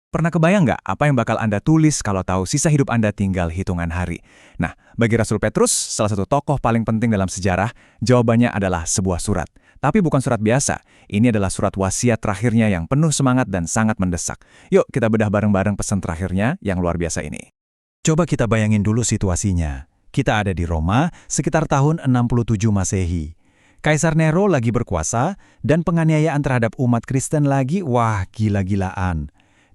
Pernah kebayang nggak apa yang bakal Anda tulis kalau tahu sisa hidup Anda tinggal hitungan hari? Nah, bagi Rasul Petrus, salah satu tokoh paling penting dalam sejarah, jawabannya adalah sebuah surat. Tapi bukan surat biasa, ini adalah surat wasiat terakhirnya yang penuh semangat dan sangat mendesak. Yuk kita bedah bareng-bareng pesan terakhirnya yang luar biasa ini. Coba kita bayangin dulu situasinya. Kita ada di Roma sekitar tahun 67 Masehi. Kaisar Nero lagi berkuasa dan penganiayaan terhadap umat Kristen lagi, wah gila-gilaan.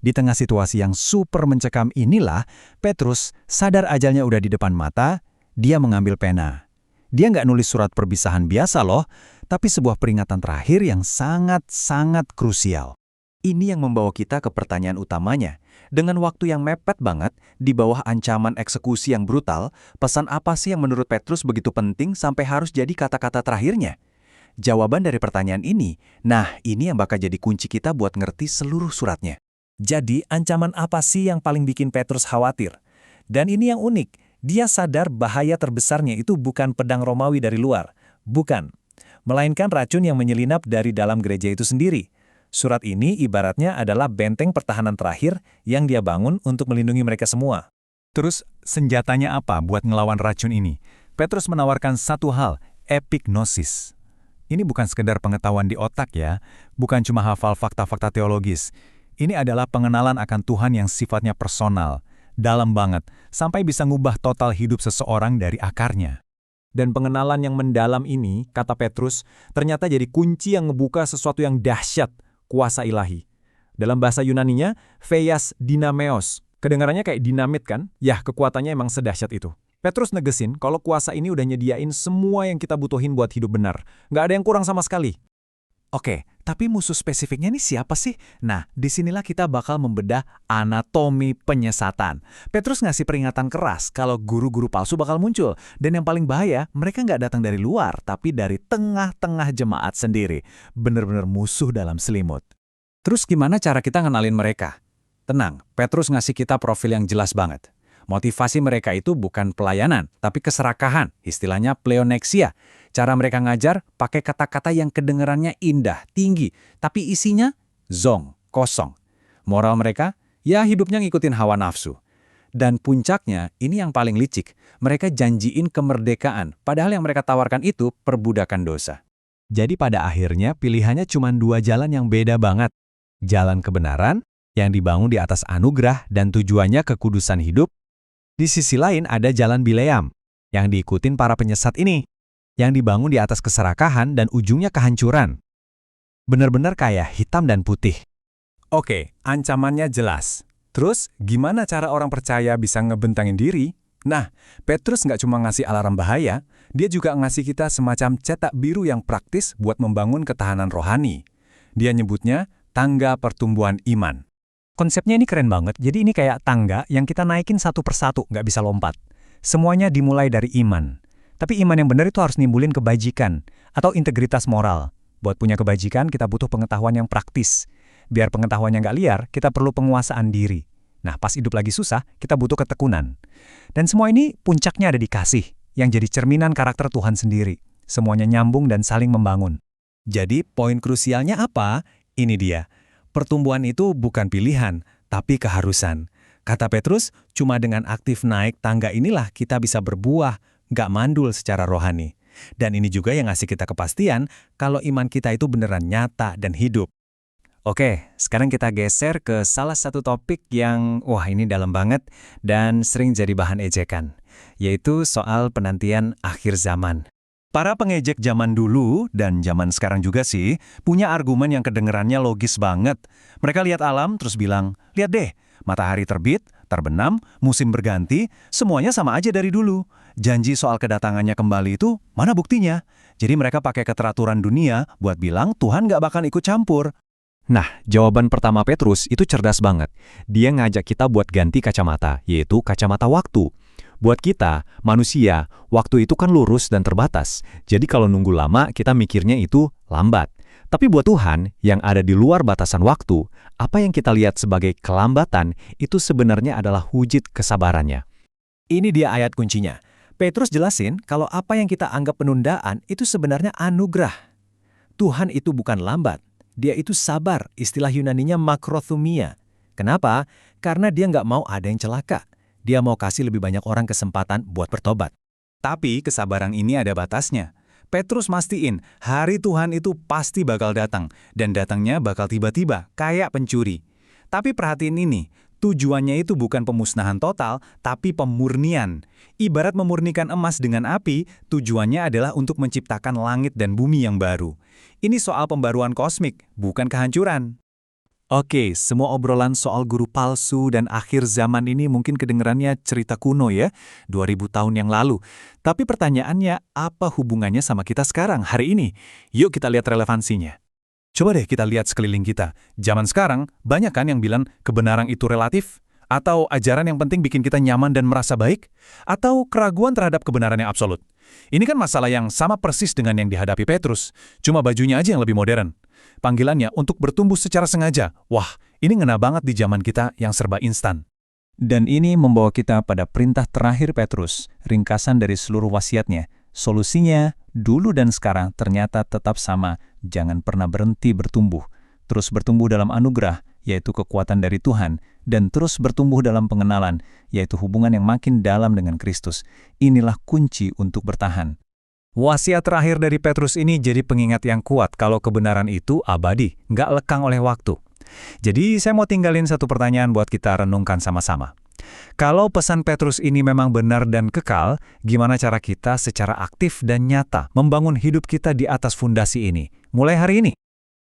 Di tengah situasi yang super mencekam inilah, Petrus sadar ajalnya udah di depan mata, dia mengambil pena. Dia nggak nulis surat perpisahan biasa loh, tapi sebuah peringatan terakhir yang sangat-sangat krusial. Ini yang membawa kita ke pertanyaan utamanya. Dengan waktu yang mepet banget, di bawah ancaman eksekusi yang brutal, pesan apa sih yang menurut Petrus begitu penting sampai harus jadi kata-kata terakhirnya? Jawaban dari pertanyaan ini, ini yang bakal jadi kunci kita buat ngerti seluruh suratnya. Jadi, ancaman apa sih yang paling bikin Petrus khawatir? Dan ini yang unik, dia sadar bahaya terbesarnya itu bukan pedang Romawi dari luar. Bukan. Melainkan racun yang menyelinap dari dalam gereja itu sendiri. Surat ini ibaratnya adalah benteng pertahanan terakhir yang dia bangun untuk melindungi mereka semua. Terus, senjatanya apa buat ngelawan racun ini? Petrus menawarkan satu hal, epignosis. Ini bukan sekedar pengetahuan di otak ya, bukan cuma hafal fakta-fakta teologis. Ini adalah pengenalan akan Tuhan yang sifatnya personal, dalam banget, sampai bisa ngubah total hidup seseorang dari akarnya. Dan pengenalan yang mendalam ini, kata Petrus, ternyata jadi kunci yang ngebuka sesuatu yang dahsyat, kuasa ilahi. Dalam bahasa Yunaninya, Pheias Dynameos. Kedengarannya kayak dinamit kan? Yah, kekuatannya emang sedahsyat itu. Petrus negesin kalau kuasa ini udah nyediain semua yang kita butuhin buat hidup benar. Nggak ada yang kurang sama sekali. Oke, tapi musuh spesifiknya ini siapa sih? Nah, disinilah kita bakal membedah anatomi penyesatan. Petrus ngasih peringatan keras kalau guru-guru palsu bakal muncul. Dan yang paling bahaya, mereka nggak datang dari luar, tapi dari tengah-tengah jemaat sendiri. Bener-bener musuh dalam selimut. Terus gimana cara kita ngenalin mereka? Tenang, Petrus ngasih kita profil yang jelas banget. Motivasi mereka itu bukan pelayanan, tapi keserakahan, istilahnya pleonexia. Cara mereka ngajar pakai kata-kata yang kedengarannya indah, tinggi, tapi isinya zong, kosong. Moral mereka, ya hidupnya ngikutin hawa nafsu. Dan puncaknya, ini yang paling licik, mereka janjiin kemerdekaan, padahal yang mereka tawarkan itu perbudakan dosa. Jadi pada akhirnya pilihannya cuma dua jalan yang beda banget. Jalan kebenaran, yang dibangun di atas anugerah dan tujuannya kekudusan hidup. Di sisi lain ada jalan Bileam, yang diikutin para penyesat ini, yang dibangun di atas keserakahan dan ujungnya kehancuran. Benar-benar kayak hitam dan putih. Oke, ancamannya jelas. Terus, gimana cara orang percaya bisa ngebentangin diri? Nah, Petrus nggak cuma ngasih alarm bahaya, dia juga ngasih kita semacam cetak biru yang praktis buat membangun ketahanan rohani. Dia nyebutnya tangga pertumbuhan iman. Konsepnya ini keren banget, jadi ini kayak tangga yang kita naikin satu persatu, nggak bisa lompat. Semuanya dimulai dari iman. Tapi iman yang benar itu harus nimbulin kebajikan atau integritas moral. Buat punya kebajikan, kita butuh pengetahuan yang praktis. Biar pengetahuannya nggak liar, kita perlu penguasaan diri. Nah, pas hidup lagi susah, kita butuh ketekunan. Dan semua ini puncaknya ada di kasih, yang jadi cerminan karakter Tuhan sendiri. Semuanya nyambung dan saling membangun. Jadi, poin krusialnya apa? Ini dia. Pertumbuhan itu bukan pilihan, tapi keharusan. Kata Petrus, cuma dengan aktif naik tangga inilah kita bisa berbuah, nggak mandul secara rohani. Dan ini juga yang ngasih kita kepastian kalau iman kita itu beneran nyata dan hidup. Oke, sekarang kita geser ke salah satu topik yang, ini dalam banget dan sering jadi bahan ejekan, yaitu soal penantian akhir zaman. Para pengejek zaman dulu dan zaman sekarang juga sih, punya argumen yang kedengerannya logis banget. Mereka lihat alam terus bilang, lihat deh, matahari terbit, terbenam, musim berganti, semuanya sama aja dari dulu. Janji soal kedatangannya kembali itu, mana buktinya? Jadi mereka pakai keteraturan dunia buat bilang Tuhan nggak bakal ikut campur. Nah, jawaban pertama Petrus itu cerdas banget. Dia ngajak kita buat ganti kacamata, yaitu kacamata waktu. Buat kita, manusia, waktu itu kan lurus dan terbatas. Jadi kalau nunggu lama, kita mikirnya itu lambat. Tapi buat Tuhan, yang ada di luar batasan waktu, apa yang kita lihat sebagai kelambatan, itu sebenarnya adalah wujud kesabarannya. Ini dia ayat kuncinya. Petrus jelasin kalau apa yang kita anggap penundaan itu sebenarnya anugerah. Tuhan itu bukan lambat. Dia itu sabar, istilah Yunaninya makrothumia. Kenapa? Karena dia nggak mau ada yang celaka. Dia mau kasih lebih banyak orang kesempatan buat bertobat. Tapi kesabaran ini ada batasnya. Petrus mastiin hari Tuhan itu pasti bakal datang, dan datangnya bakal tiba-tiba, kayak pencuri. Tapi perhatiin ini, tujuannya itu bukan pemusnahan total, tapi pemurnian. Ibarat memurnikan emas dengan api, tujuannya adalah untuk menciptakan langit dan bumi yang baru. Ini soal pembaruan kosmik, bukan kehancuran. Oke, semua obrolan soal guru palsu dan akhir zaman ini mungkin kedengerannya cerita kuno ya, 2000 tahun yang lalu. Tapi pertanyaannya, apa hubungannya sama kita sekarang, hari ini? Yuk kita lihat relevansinya. Coba deh kita lihat sekeliling kita. Zaman sekarang, banyak kan yang bilang kebenaran itu relatif? Atau ajaran yang penting bikin kita nyaman dan merasa baik? Atau keraguan terhadap kebenaran yang absolut? Ini kan masalah yang sama persis dengan yang dihadapi Petrus, cuma bajunya aja yang lebih modern. Panggilannya untuk bertumbuh secara sengaja. Wah, ini ngena banget di zaman kita yang serba instan. Dan ini membawa kita pada perintah terakhir Petrus, ringkasan dari seluruh wasiatnya. Solusinya, dulu dan sekarang ternyata tetap sama, jangan pernah berhenti bertumbuh. Terus bertumbuh dalam anugerah, yaitu kekuatan dari Tuhan, dan terus bertumbuh dalam pengenalan, yaitu hubungan yang makin dalam dengan Kristus. Inilah kunci untuk bertahan. Wasiat terakhir dari Petrus ini jadi pengingat yang kuat kalau kebenaran itu abadi, nggak lekang oleh waktu. Jadi saya mau tinggalin satu pertanyaan buat kita renungkan sama-sama. Kalau pesan Petrus ini memang benar dan kekal, gimana cara kita secara aktif dan nyata membangun hidup kita di atas fondasi ini, mulai hari ini?